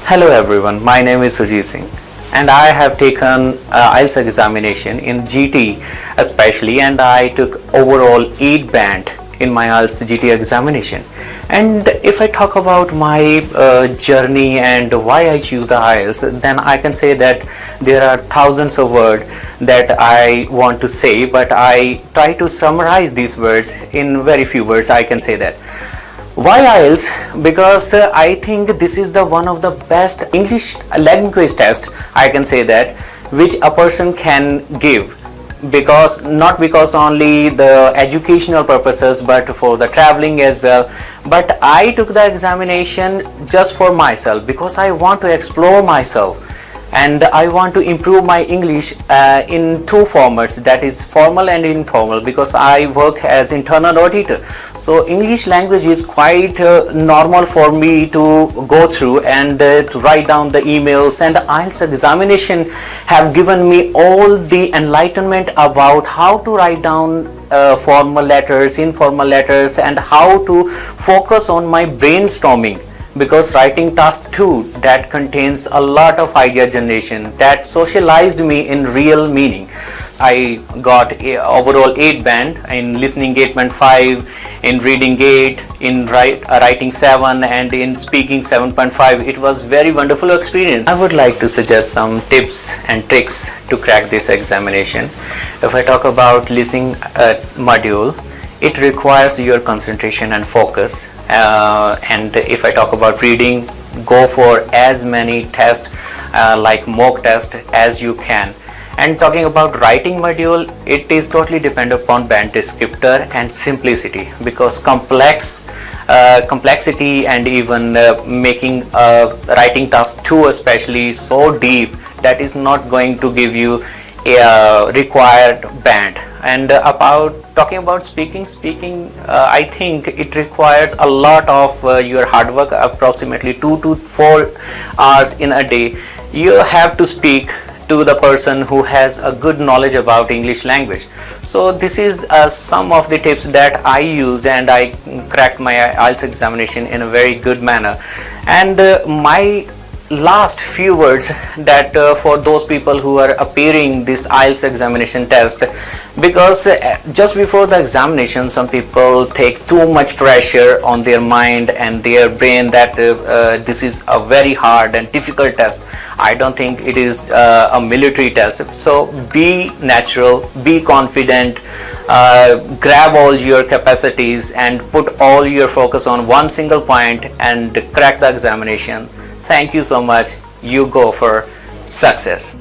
Hello everyone, my name is Surjit Singh and I have taken IELTS examination in GT especially, and I took overall 8 band in my IELTS GT examination. And if I talk about my journey and why I choose the IELTS, then I can say that there are thousands of words that I want to say, but I try to summarize these words in very few words. I can say that. Why IELTS? Because I think this is the one of the best English language test, I can say that, which a person can give, because not because only the educational purposes but for the traveling as well. But I took the examination just for myself because I want to explore myself and I want to improve my English in 2 formats, that is formal and informal, because I work as internal auditor. So English language is quite normal for me to go through and to write down the emails, and the IELTS examination have given me all the enlightenment about how to write down formal letters, informal letters, and how to focus on my brainstorming, because writing task 2 that contains a lot of idea generation that socialized me in real meaning. I got overall 8 band in listening 8.5, in reading 8, in writing 7, and in speaking 7.5. It was very wonderful experience. I would like to suggest some tips and tricks to crack this examination. If I talk about listening module, it requires your concentration and focus, and if I talk about reading, go for as many tests like mock test as you can. And talking about writing module, it is totally dependent upon band descriptor and simplicity, because complexity and even making writing task 2 especially so deep, that is not going to give you a required band. And talking about speaking, I think it requires a lot of your hard work, approximately 2 to 4 hours in a day. You have to speak to the person who has a good knowledge about English language. So this is some of the tips that I used, and I cracked my IELTS examination in a very good manner. And my last few words that for those people who are appearing this IELTS examination test, because just before the examination some people take too much pressure on their mind and their brain that this is a very hard and difficult test. I don't think it is a military test. So be natural, be confident, grab all your capacities and put all your focus on one single point and crack the examination. Thank you so much. You go for success.